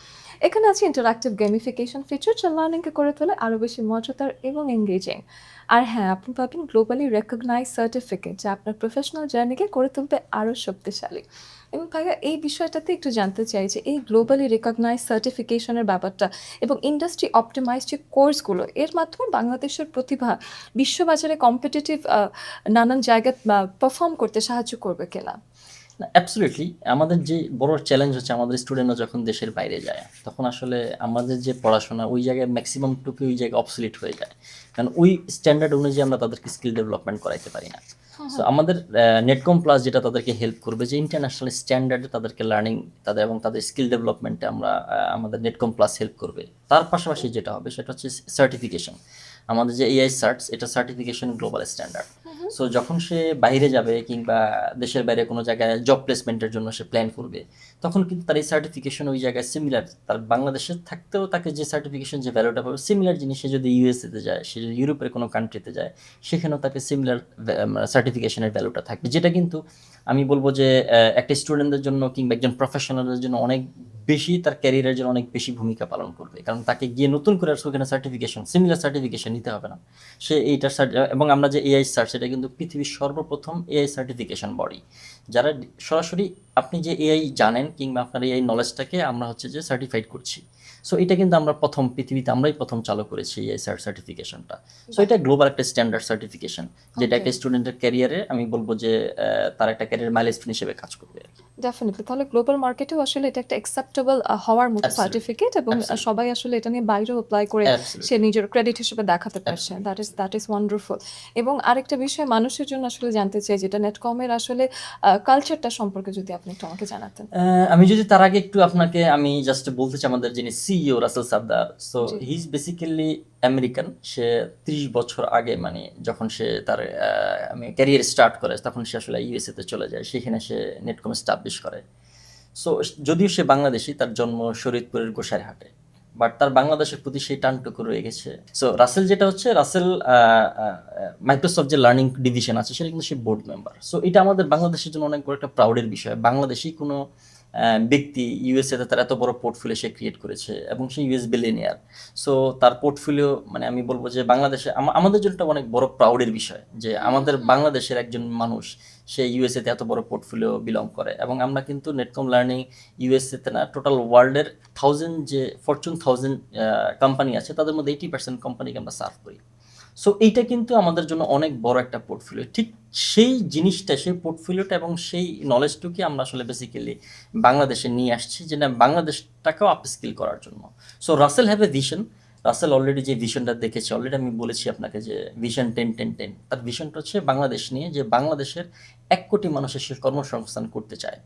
এখানে আছে ইন্টারঅ্যাক্টিভ গেমিফিকেশন ফিচার, যা লার্নিংকে করে তোলে আরও বেশি মজাদার এবং এঙ্গেজিং। আর হ্যাঁ, আপনি পাবেন গ্লোবালি রেকগনাইজ সার্টিফিকেট, যা আপনার প্রফেশনাল জার্নিকে করে তুলবে আরও শক্তিশালী। এবং ভাইয়া, এই বিষয়টাতে একটু জানতে চাই যে এই গ্লোবালি রেকগনাইজ সার্টিফিকেশনের ব্যাপারটা এবং ইন্ডাস্ট্রি অপটিমাইজ যে কোর্সগুলো, এর মাধ্যমে বাংলাদেশের প্রতিভা বিশ্ববাজারে কম্পিটিটিভ নানান জায়গায় পারফর্ম করতে সাহায্য করবে কিনা? না, অ্যাবসলিউটলি। আমাদের যে বড় চ্যালেঞ্জ হচ্ছে, আমাদের স্টুডেন্টরা যখন দেশের বাইরে যায়, তখন আসলে আমাদের যে পড়াশোনা ওই জায়গায় ম্যাক্সিমামটুকু ওই জায়গায় অবসলিট হয়ে যায়, কারণ ওই স্ট্যান্ডার্ড অনুযায়ী আমরা তাদেরকে স্কিল ডেভেলপমেন্ট করাইতে পারি না। সো আমাদের নেটকম প্লাস যেটা তাদেরকে হেল্প করবে, যে ইন্টারন্যাশনাল স্ট্যান্ডার্ডে তাদেরকে লার্নিং এবং তাদের স্কিল ডেভেলপমেন্টে আমরা আমাদের নেটকম প্লাস হেল্প করবে। তার পাশাপাশি যেটা হবে সেটা হচ্ছে সার্টিফিকেশন। আমাদের যে এআই সার্টস, এটা সার্টিফিকেশন গ্লোবাল স্ট্যান্ডার্ড। সো যখন সে বাইরে যাবে কিংবা দেশের বাইরে কোনো জায়গায় জব প্লেসমেন্টের জন্য সে প্ল্যান করবে, তখন কিন্তু তার এই সার্টিফিকেশন ওই জায়গায় সিমিলার, তার বাংলাদেশে থাকতেও তাকে যে সার্টিফিকেশন যে ভ্যালুটা পাবে সিমিলার জিনিস। সে যদি ইউএসএতে যায়, সে যদি ইউরোপের কোনো কান্ট্রিতে যায়, সেখানেও তাকে সিমিলার সার্টিফিকেশনের ভ্যালুটা থাকবে, যেটা কিন্তু আমি বলবো যে একটা স্টুডেন্টদের জন্য কিংবা একজন প্রফেশনালদের জন্য অনেক বেশি, তার ক্যারিয়ারের জন্য অনেক বেশি ভূমিকা পালন করবে। কারণ তাকে গিয়ে নতুন করে আর ওখানে সার্টিফিকেশন, সিমিলার সার্টিফিকেশন নিতে হবে না। সে এইটার এবং আমরা যে এআই সার্চ, এটা কিন্তু পৃথিবীর সর্বপ্রথম এআই সার্টিফিকেশন বডি, যারা সরাসরি আপনি যে এআই জানেন কিংবা আপনার এআই নলেজটাকে আমরা হচ্ছে যে সার্টিফাইড করছি। সো এটা কিন্তু আমরা প্রথম, পৃথিবীতে আমরাই প্রথম চালু করেছি এই সার্টিফিকেশনটা। সো এটা গ্লোবাল একটা স্ট্যান্ডার্ড সার্টিফিকেশন, যেটা একটা স্টুডেন্টের ক্যারিয়ারে আমি বলবো যে তার একটা ক্যারিয়ার মাইলস্টোন হিসেবে কাজ করবে। ডেফিনেটলি। তাহলে গ্লোবাল মার্কেটেও আসলে এটা একটা অ্যাকসেপ্টেবল হওয়ার মতো Absolutely. সার্টিফিকেট, এবং Absolutely. সবাই আসলে এটা নিয়ে বাইরেও অ্যাপ্লাই করে Absolutely. সে নিজের ক্রেডিট হিসেবে দেখাতে পারছে। That is wonderful. এবং আরেকটা বিষয় মানুষের জন্য আসলে জানতে চাই, যেটা নেটকমের আসলে কালচারটা সম্পর্কে যদি আপনি একটু আমাকে জানাতেন। আমি যদি তার আগে একটু আপনাকে আমি জাস্ট বলতে চাই, আমাদের যিনি সিইও রাসেল সাবদার, সো জি। He is basically American. সে 30 বছর আগে, মানে যখন সে তার ক্যারিয়ার স্টার্ট করে, তখন সে আসলে ইউএসএতে চলে যায়, সেখানে সে নেটকম স্টাবলিশ করে। সো যদিও সে বাংলাদেশি, তার জন্ম শরীয়তপুরের গোসাইরহাটে, বাট তার বাংলাদেশের প্রতি সেই টানটুকু রয়ে গেছে। সো রাসেল যেটা হচ্ছে, রাসেল মাইক্রোসফট যে লার্নিং ডিভিশন আছে, সেটা কিন্তু সে বোর্ড মেম্বার। সো এটা আমাদের বাংলাদেশের জন্য অনেক বড় একটা প্রাউডের বিষয়। বাংলাদেশি কোনো ব্যক্তি ইউএসএতে তার এত বড় পোর্টফোলিও সে ক্রিয়েট করেছে, এবং সে ইউএস বিলিয়নিয়ার। সো তার পোর্টফোলিও, মানে আমি বলবো যে বাংলাদেশে আমাদের জন্য একটা অনেক বড় প্রাউডের বিষয় যে আমাদের বাংলাদেশের একজন মানুষ সে ইউএসএতে এত বড় পোর্টফোলিও বিলং করে। এবং আমরা কিন্তু নেটকম লার্নিং ইউএসএতে না, টোটাল ওয়ার্ল্ডের 1000 যে ফরচুন 1000 কোম্পানি আছে, তাদের মধ্যে 80% কোম্পানিকে আমরা সার্ভ করি। সো এইটা কিন্তু আমাদের জন্য অনেক বড় একটা পোর্টফোলিও। ঠিক সেই জিনিসটা, সেই পোর্টফোলিওটা এবং সেই নলেজটুকুই আমরা আসলে বেসিক্যালি বাংলাদেশে নিয়ে আসছি, যে না বাংলাদেশটাকেও আপস্কিল করার জন্য। So Rasel have a vision. Rasel already যে ভিশনটা দেখেছে, অলরেডি আমি বলেছি আপনাকে যে ভিশন 10-10-10, তার ভিশনটা হচ্ছে বাংলাদেশ নিয়ে, যে বাংলাদেশের 1 কোটি মানুষের সে কর্মসংস্থান করতে চায়।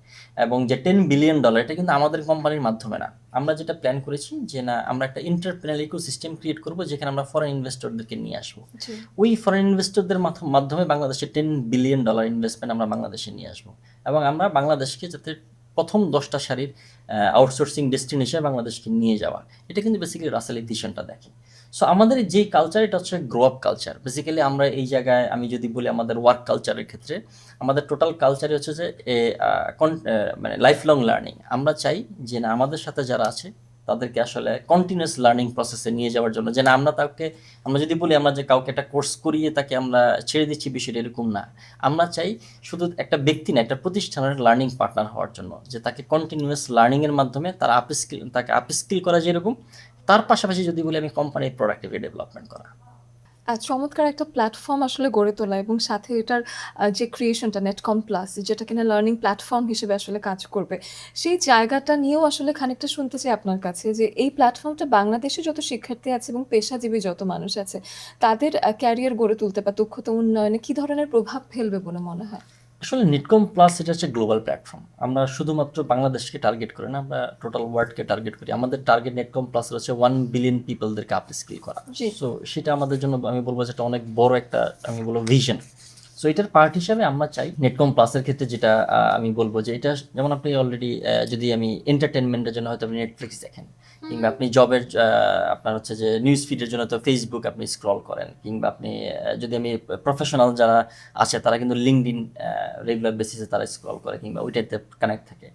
এবং যে $10 বিলিয়ন, এটা কিন্তু আমাদের কোম্পানির মাধ্যমে না। আমরা যেটা প্ল্যান করেছি যে না, আমরা একটা এন্টারপ্রেনার ইকোসিস্টেম ক্রিয়েট করবো, যেখানে আমরা ফরেন ইনভেস্টরদেরকে নিয়ে আসবো। জি। ওই ফরেন ইনভেস্টরদের মাধ্যমে বাংলাদেশে $10 বিলিয়ন ইনভেস্টমেন্ট আমরা বাংলাদেশে নিয়ে আসবো, এবং আমরা বাংলাদেশকে যাতে প্রথম 10টা সারির আউটসোর্সিং ডেস্টিনেশনে বাংলাদেশকে নিয়ে যাওয়া, এটা কিন্তু বেসিক্যালি রাসেল এই ভিশনটা দেখে। সো আমাদের যে কালচার, এটা হচ্ছে গ্রো আপ কালচার। বেসিক্যালি আমরা এই জায়গায়, আমি যদি বলি আমাদের ওয়ার্ক কালচারের ক্ষেত্রে, আমাদের টোটাল কালচারই হচ্ছে যে মানে লাইফ লং লার্নিং। আমরা চাই যে না, আমাদের সাথে যারা আছে তাদেরকে আসলে কন্টিনিউয়াস লার্নিং প্রসেসে নিয়ে যাওয়ার জন্য, যে না আমরা যদি বলি আমরা যে কাউকে একটা কোর্স করিয়ে তাকে আমরা ছেড়ে দিচ্ছি, বিষয়টা এরকম না। আমরা চাই শুধু একটা ব্যক্তি না, একটা প্রতিষ্ঠানের লার্নিং পার্টনার হওয়ার জন্য, যে তাকে কন্টিনিউয়াস লার্নিংয়ের মাধ্যমে তাকে আপস্কিল করা, যেরকম তার পাশাপাশি যদি বলি আমি কোম্পানির প্রোডাক্টিভিটি ডেভেলপমেন্ট করা। চমৎকার একটা প্ল্যাটফর্ম আসলে গড়ে তোলা, এবং সাথে এটার যে ক্রিয়েশনটা নেটকম প্লাস, যেটা কিনা লার্নিং প্ল্যাটফর্ম হিসেবে আসলে কাজ করবে, সেই জায়গাটা নিয়েও আসলে খানিকটা শুনতে চাই আপনার কাছে, যে এই প্ল্যাটফর্মটা বাংলাদেশে যত শিক্ষার্থী আছে এবং পেশাজীবী যত মানুষ আছে, তাদের ক্যারিয়ার গড়ে তুলতে বা দক্ষতা উন্নয়নে কী ধরনের প্রভাব ফেলবে বলে মনে হয়? আসলে নেটকম প্লাস এটা হচ্ছে গ্লোবাল প্ল্যাটফর্ম। আমরা শুধুমাত্র বাংলাদেশকে টার্গেট করি না, আমরা টোটাল ওয়ার্ল্ডকে টার্গেট করি। আমাদের টার্গেট নেটকম প্লাস হচ্ছে 1 বিলিয়ন পিপলদেরকে আপস্কিল করা। জি। সো সেটা আমাদের জন্য আমি বলবো যে এটা অনেক বড় একটা, আমি বলবো ভিশন। সো এটার পার্ট হিসাবে আমরা চাই নেটকম প্লাসের ক্ষেত্রে, যেটা আমি বলবো যে এটা যেমন আপনি অলরেডি যদি আমি এন্টারটেনমেন্টের জন্য হয়তো আপনি নেটফ্লিক্স দেখেন, কিংবা আপনি জবের আপনার হচ্ছে যে নিউজ ফিডের জন্য তো ফেসবুক আপনি স্ক্রল করেন, কিংবা আপনি যদি আমি প্রফেশনাল যারা আছে তারা কিন্তু লিঙ্কডইন রেগুলার বেসিসে তারা স্ক্রল করে, কিংবা ওইটাতে কানেক্ট থাকে।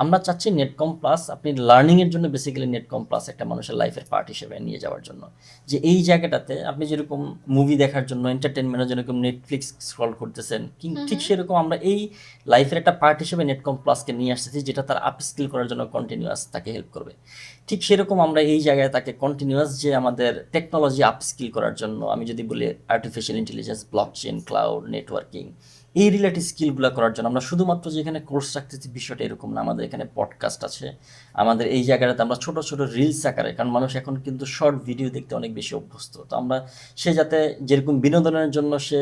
আমরা চাচ্ছি নেটকম প্লাস আপনি লার্নিংয়ের জন্য, বেসিক্যালি নেটকম প্লাস একটা মানুষের লাইফের পার্ট হিসেবে নিয়ে যাওয়ার জন্য, যে এই জায়গাটাতে আপনি যেরকম মুভি দেখার জন্য এন্টারটেনমেন্টের জন্য যেরকম নেটফ্লিক্স স্ক্রল করতেছেন, ঠিক সেরকম আমরা এই লাইফের একটা পার্ট হিসেবে নেটকম প্লাসকে নিয়ে আসতেছি, যেটা তার আপস্কিল করার জন্য কন্টিনিউয়াস তাকে হেল্প করবে। ঠিক সেরকম আমরা এই জায়গায় তাকে কন্টিনিউয়াস যে আমাদের টেকনোলজি আপস্কিল করার জন্য, আমি যদি বলি artificial intelligence, blockchain, cloud, networking, এই রিলেটেড স্কিলগুলো করার জন্য আমরা শুধুমাত্র যে এখানে কোর্স রাখতেছি বিষয়টা এরকম না, আমাদের এখানে পডকাস্ট আছে, আমাদের এই জায়গাটাতে আমরা ছোট ছোট রিলস আকারে, কারণ মানুষ এখন কিন্তু শর্ট ভিডিও দেখতে অনেক বেশি অভ্যস্ত, তো আমরা সে যাতে যেরকম বিনোদনের জন্য সে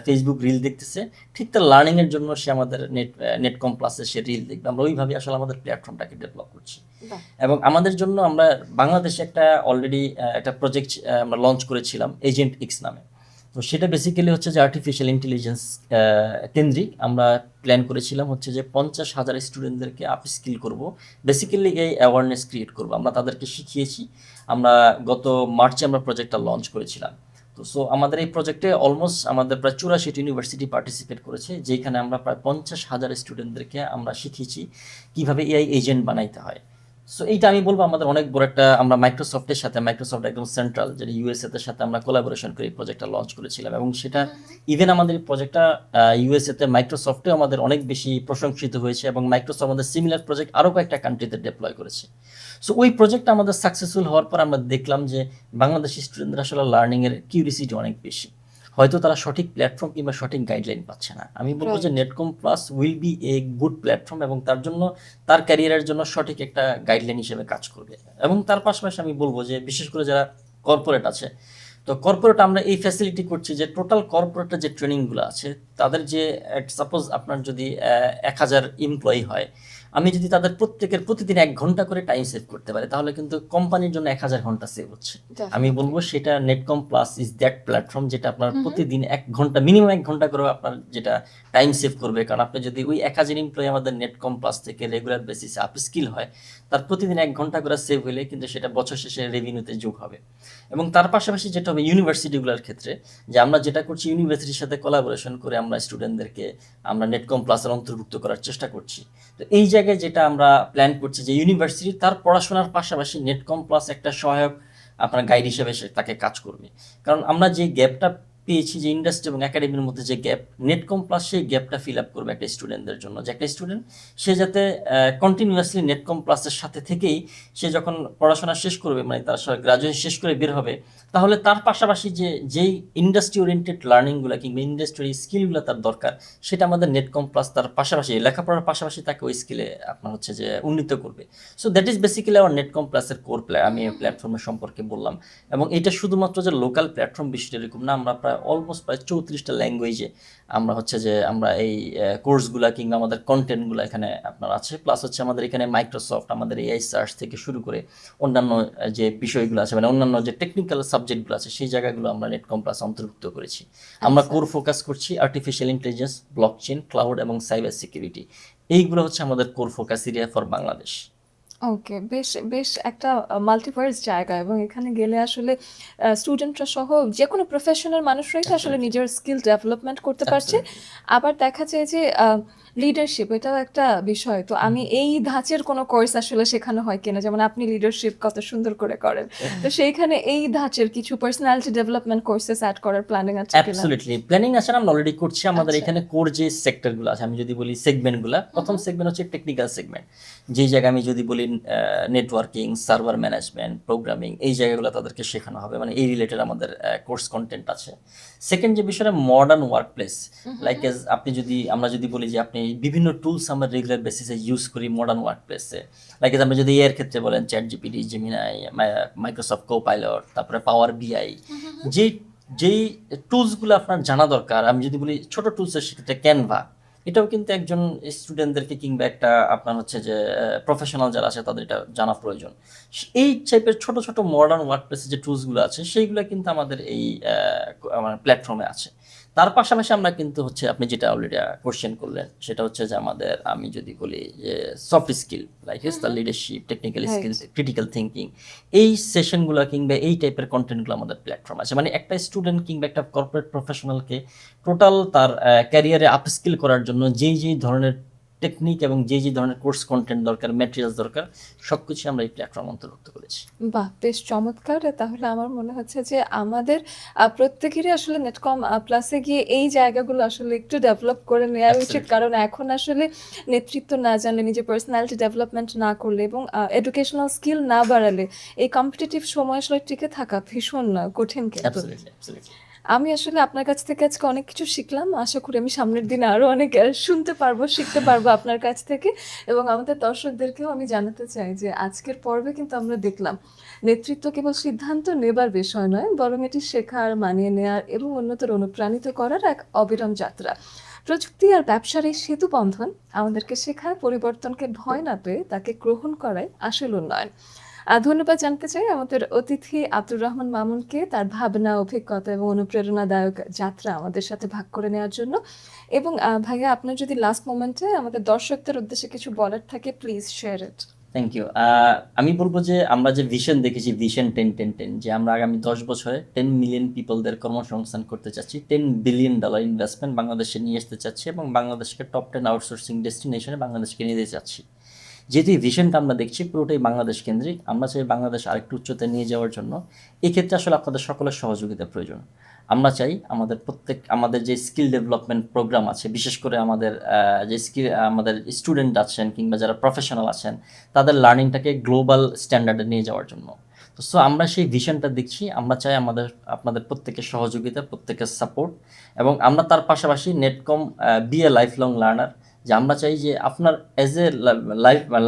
ফেসবুক রিল দেখতেছে, ঠিক তার লার্নিংয়ের জন্য সে আমাদের নেটকম প্লাসে সে রিল দেখবে। আমরা ওইভাবে আসলে আমাদের প্ল্যাটফর্মটাকে ডেভেলপ করছি। এবং আমাদের জন্য আমরা বাংলাদেশে একটা অলরেডি একটা প্রজেক্ট আমরা লঞ্চ করেছিলাম এজেন্ট এক্স নামে। তো সেটা বেসিক্যালি হচ্ছে যে আর্টিফিশিয়াল ইন্টেলিজেন্স কেন্দ্রিক আমরা প্ল্যান করেছিলাম হচ্ছে যে 50,000 স্টুডেন্টদেরকে আপ স্কিল করবো, বেসিক্যালি এই অ্যাওয়ারনেস ক্রিয়েট করবো। আমরা তাদেরকে শিখিয়েছি, আমরা গত মার্চে আমরা প্রজেক্টটা লঞ্চ করেছিলাম। তো সো আমাদের এই প্রজেক্টে অলমোস্ট আমাদের প্রায় 84টি ইউনিভার্সিটি পার্টিসিপেট করেছে, যেখানে আমরা প্রায় 50,000 স্টুডেন্টদেরকে আমরা শিখিয়েছি কীভাবে এআই এজেন্ট বানাইতে হয়। সো এইটা আমি বলবো আমাদের অনেক বড় একটা, আমরা মাইক্রোসফটের সাথে, মাইক্রোসফট একদম সেন্ট্রাল যেটা ইউএসএর সাথে আমরা কোলাবোরেশন করে এই প্রজেক্টটা লঞ্চ করেছিলাম, এবং সেটা ইভেন আমাদের এই প্রজেক্টটা ইউএসএতে মাইক্রোসফটেও আমাদের অনেক বেশি প্রশংসিত হয়েছে, এবং মাইক্রোসফট আমাদের সিমিলার প্রজেক্ট আরও কয়েকটা কান্ট্রিতে ডেপ্লয় করেছে। সো ওই প্রজেক্টটা আমাদের সাকসেসফুল হওয়ার পর আমরা দেখলাম যে বাংলাদেশি স্টুডেন্টরা আসলে লার্নিংয়ের কিউরিসিটি অনেক বেশি, হয়তো তারা সঠিক প্ল্যাটফর্ম কিংবা সঠিক গাইডলাইন পাচ্ছে না। আমি বলবো যে Netcom plus will B a good platform, এবং তার জন্য তার ক্যারিয়ারের জন্য সঠিক একটা গাইডলাইন হিসেবে কাজ করবে। এবং তার পাশাপাশি আমি বলবো যে বিশেষ করে যারা কর্পোরেট আছে, তো কর্পোরেট আমরা এই ফ্যাসিলিটি করছি যে টোটাল কর্পোরেটের যে ট্রেনিংগুলো আছে তাদের যে, সাপোজ আপনার যদি 1000 এমপ্লয়ি হয়, আমি যদি তাদের প্রত্যেকের প্রতিদিন 1 ঘন্টা করে টাইম সেভ করতে পারি, তাহলে কিন্তু কোম্পানির জন্য 1000 ঘন্টা সেভ হচ্ছে। আমি বলবো সেটা Netcom plus is that platform যেটা আপনার প্রতিদিন 1 ঘন্টা, মিনিমাম 1 ঘন্টা করে আপনার যেটা টাইম সেভ করবে। কারণ আপনি যদি ওই 1000 এমপ্লয়ি আমাদের নেটকম প্লাস থেকে রেগুলার বেসিসে আপ স্কিল হয়, তার প্রতিদিন 1 ঘন্টা করে সেভ হলে কিন্তু সেটা বছর শেষে রেভিনিউতে যোগ হবে। এবং তার পাশাপাশি যেটা হবে ইউনিভার্সিটিগুলোর ক্ষেত্রে, যে আমরা যেটা করছি ইউনিভার্সিটির সাথে কোলাবোরেশন করে আমরা স্টুডেন্টদেরকে আমরা নেটকম প্লাসের অন্তর্ভুক্ত করার চেষ্টা করছি। তো এই জায়গায় যেটা আমরা প্ল্যান করছি যে ইউনিভার্সিটি তার পড়াশোনার পাশাপাশি নেটকম প্লাস একটা সহায়ক আপনার গাইড হিসেবে সে তাকে কাজ করবে। কারণ আমরা যে গ্যাপটা পেয়েছি, যে ইন্ডাস্ট্রি এবং একাডেমির মধ্যে যে গ্যাপ, নেটকম প্লাস সেই গ্যাপটা ফিল আপ করবে একটা স্টুডেন্টদের জন্য, যে একটা স্টুডেন্ট সে যাতে কন্টিনিউয়াসলি নেটকম প্লাসের সাথে থেকেই সে যখন পড়াশোনা শেষ করবে, মানে তার গ্রাজুয়েশন শেষ করে বের হবে, তাহলে তার পাশাপাশি যেই ইন্ডাস্ট্রি ওরিয়েন্টেড লার্নিংগুলো কিংবা ইন্ডাস্ট্রি স্কিলগুলো তার দরকার, সেটা আমাদের নেটকম প্লাস তার পাশাপাশি লেখাপড়ার পাশাপাশি তাকে ওই স্কিলে আপনার হচ্ছে যে উন্নীত করবে। সো দ্যাট ইজ বেসিক্যালি আমার নেটকম প্লাসের কোর আমি প্ল্যাটফর্মের সম্পর্কে বললাম। এবং এটা শুধুমাত্র যে লোকাল প্ল্যাটফর্ম বিষয়টা এরকম না, আমরা প্রায় অলমোস্ট প্রায় 34টা ল্যাঙ্গুয়েজে আমরা হচ্ছে যে আমরা এই কোর্সগুলা কিংবা আমাদের কন্টেন্টগুলো এখানে আপনার আছে। প্লাস হচ্ছে আমাদের এখানে মাইক্রোসফট, আমাদের এআই সার্চ থেকে শুরু করে অন্যান্য যে বিষয়গুলো আছে, মানে অন্যান্য যে টেকনিক্যাল সাবজেক্টগুলো আছে, সেই জায়গাগুলো আমরা নেটকম প্লাস অন্তর্ভুক্ত করেছি। আমরা কোর ফোকাস করছি আর্টিফিশিয়াল ইন্টেলিজেন্স, ব্লকচেন, ক্লাউড এবং সাইবার সিকিউরিটি। এইগুলো হচ্ছে আমাদের core focus area for Bangladesh. Okay, বেশ বেশ একটা মাল্টিভার্স জায়গা, এবং এখানে গেলে আসলে স্টুডেন্টরা সহ যে কোনো প্রফেশনাল মানুষরাই তো আসলে নিজের স্কিল ডেভেলপমেন্ট করতে পারছে। আবার দেখা যায় যে লিডারশিপ, এটাও একটা বিষয়। তো আমি এই ধাঁচের কোনো কোর্স আসলে শেখানো হয় কিনা, যেমন আপনি লিডারশিপ কত সুন্দর করে করেন, তো সেইখানে এই ধাঁচের কিছু পার্সোনালিটি ডেভেলপমেন্ট কোর্সেস অ্যাড করার প্ল্যানিং আছে কিনা? অ্যাবসলিউটলি প্ল্যানিং আছে, আমরা অলরেডি করছি। আমাদের এখানে কোর যে সেক্টরগুলো আছে, আমি যদি বলি সেগমেন্টগুলো, প্রথম সেগমেন্ট হচ্ছে টেকনিক্যাল সেগমেন্ট, যেই জায়গায় আমি যদি বলি নেটওয়ার্কিং, সার্ভার ম্যানেজমেন্ট, প্রোগ্রামিং, এই জায়গাগুলো তাদেরকে শেখানো হবে, মানে এই রিলেটেড আমাদের কোর্স কন্টেন্ট আছে। সেকেন্ড যে বিষয়টা মডার্ন ওয়ার্কপ্লেস, লাইক এজ আমরা যদি বলি যে আপনি বিভিন্ন টুলস আমরা রেগুলার বেসিসে ইউজ করি মডার্ন ওয়ার্কপ্লেসে, লাইক এজ আপনি যদি এর ক্ষেত্রে বলেন chat GPT, Gemini, Microsoft copilot, তারপরে পাওয়ার বিআই, যেই টুলসগুলো আপনার জানা দরকার। আমি যদি বলি ছোট টুলসের সেক্ষেত্রে ক্যানভা, এটাও কিন্তু একজন স্টুডেন্টদেরকে কিংবা একটা আপনার হচ্ছে যে প্রফেশনাল যারা আছে তাদের এটা জানা প্রয়োজন। এই টাইপের ছোট ছোট মডার্ন ওয়ার্কপ্লেসের যে টুলসগুলো আছে, সেইগুলো কিন্তু আমাদের এই আমার প্ল্যাটফর্মে আছে। তার পাশাপাশি আমরা কিন্তু হচ্ছে আপনি যেটা অলরেডি কোশ্চেন করলেন, সেটা হচ্ছে যে আমাদের, আমি যদি বলি যে soft skill like the leadership, technical skill, critical thinking, এই সেশনগুলো কিংবা এই টাইপের কন্টেন্টগুলো আমাদের প্ল্যাটফর্ম আছে। মানে একটা স্টুডেন্ট কিংবা একটা কর্পোরেট প্রফেশনালকে টোটাল তার ক্যারিয়ারে আপস্কিল করার জন্য যেই ধরনের টেকনিক এবং যে ধরনের কোর্স কন্টেন্ট দরকার, ম্যাটেরিয়ালস দরকার, সবকিছু আমরা এই প্ল্যাটফর্ম অন্তর্ভুক্ত করেছি। বাহ, বেশ চমৎকার। তাহলে আমার মনে হচ্ছে যে আমাদের প্রত্যেকেরই আসলে নেটকম প্লাসে গিয়ে এই জায়গাগুলো আসলে একটু ডেভেলপ করে নেওয়া উচিত, কারণ এখন আসলে নেতৃত্ব না জানলে, নিজের পার্সোনালিটি ডেভেলপমেন্ট না করলে এবং এডুকেশনাল স্কিল না বাড়ালে এই কম্পিটিটিভ সময় আসলে টিকে থাকা ভীষণ কঠিন। কিন্তু আমি আসলে আপনার কাছ থেকে আজকে অনেক কিছু শিখলাম। আশা করি আমি সামনের দিনে আরো অনেক শুনতে পারবো, শিখতে পারবো আপনার কাছ থেকে এবং আমাদের দর্শকদেরকেও আমি জানাতে চাই যে আজকের পর্বে কিন্তু আমরা দেখলাম নেতৃত্ব কেবল সিদ্ধান্ত নেবার বিষয় নয়, বরং এটি শেখার, মানিয়ে নেয়ার এবং অন্যদের অনুপ্রাণিত করার এক অবিরাম যাত্রা। প্রযুক্তি আর ব্যবসার এই সেতু বন্ধন আমাদেরকে শেখায় পরিবর্তনকে ভয় না পেয়ে তাকে গ্রহণ করাই আসল উন্নয়ন। ধন্যবাদ জানতে চাই আমাদের অতিথি আব্দুর রহমান মামুনকে তার ভাবনা, অভিজ্ঞতা এবং অনুপ্রেরণাদায়ক যাত্রা আমাদের সাথে ভাগ করে নেওয়ার জন্য। এবং ভাইয়া, আপনার যদি লাস্ট মোমেন্টে আমাদের দর্শকদের উদ্দেশ্যে কিছু বলার থাকে, please share it. Thank you. আমি বলবো যে আমরা যে ভিশন দেখেছি, ভিশন 10-10-10, যে আমরা আগামী 10 বছরে 10 মিলিয়ন পিপলদের কর্মসংস্থান করতে চাচ্ছি, $10 বিলিয়ন ইনভেস্টমেন্ট বাংলাদেশে নিয়ে আসতে চাচ্ছি এবং বাংলাদেশকে টপ 10 আউটসোর্সিং ডেস্টিনেশনে বাংলাদেশকে নিয়ে যেতে চাচ্ছি। যেহেতু এই ভিশনটা আমরা দেখছি পুরোটাই বাংলাদেশ কেন্দ্রিক, আমরা চাই বাংলাদেশ আরেকটু উচ্চতায় নিয়ে যাওয়ার জন্য এক্ষেত্রে আসলে আপনাদের সকলের সহযোগিতা প্রয়োজন। আমরা চাই আমাদের যে স্কিল ডেভেলপমেন্ট প্রোগ্রাম আছে, বিশেষ করে আমাদের স্টুডেন্ট আছেন কিংবা যারা প্রফেশনাল আছেন, তাদের লার্নিংটাকে গ্লোবাল স্ট্যান্ডার্ডে নিয়ে যাওয়ার জন্য। তো আমরা সেই ভিশনটা দেখছি, আমরা চাই আপনাদের প্রত্যেকের সহযোগিতা, প্রত্যেকের সাপোর্ট, এবং আমরা তার পাশাপাশি Netcom be a lifelong learner, যে আমরা চাই যে আপনার অ্যাজ এ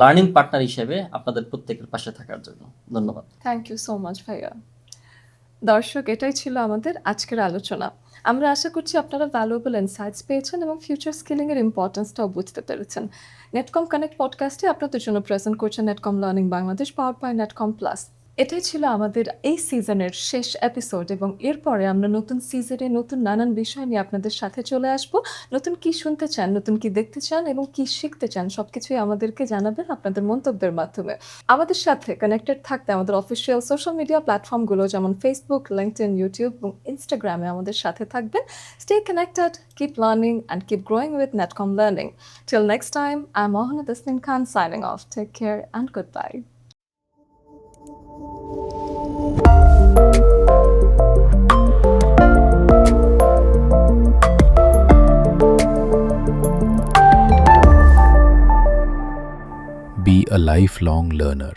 লার্নিং পার্টনার হিসেবে আপনাদের প্রত্যেকের পাশে থাকার জন্য। ধন্যবাদ। থ্যাংক ইউ সো মাচ ভাইয়া। দর্শক, এটাই ছিল আমাদের আজকের আলোচনা। আমরা আশা করছি আপনারা ভ্যালুয়েবল ইনসাইটস পেয়েছেন এবং ফিউচার স্কিলিংয়ের ইম্পর্টেন্সটাও বুঝতে পেরেছেন। নেটকম কানেক্ট পডকাস্টে আপনাদের জন্য প্রেজেন্ট করছে Netcom learning Bangladesh, power by Netcom plus. এটাই ছিল আমাদের এই সিজনের শেষ এপিসোড এবং এরপরে আমরা নতুন সিজনে নতুন নানান বিষয় নিয়ে আপনাদের সাথে চলে আসব। নতুন কি শুনতে চান, নতুন কি দেখতে চান এবং কি শিখতে চান, সবকিছুই আমাদেরকে জানাবেন আপনাদের মন্তব্যের মাধ্যমে। আমাদের সাথে কানেক্টেড থাকতে আমাদের অফিসিয়াল সোশ্যাল মিডিয়া প্ল্যাটফর্মগুলো যেমন ফেসবুক, লিঙ্কডইন, ইউটিউব এবং ইনস্টাগ্রামে আমাদের সাথে থাকবেন। Stay connected, keep learning and keep growing with Netcom learning. Till next time, I am Mohona Tasnim Khan signing off. Take care and goodbye. Be a lifelong learner.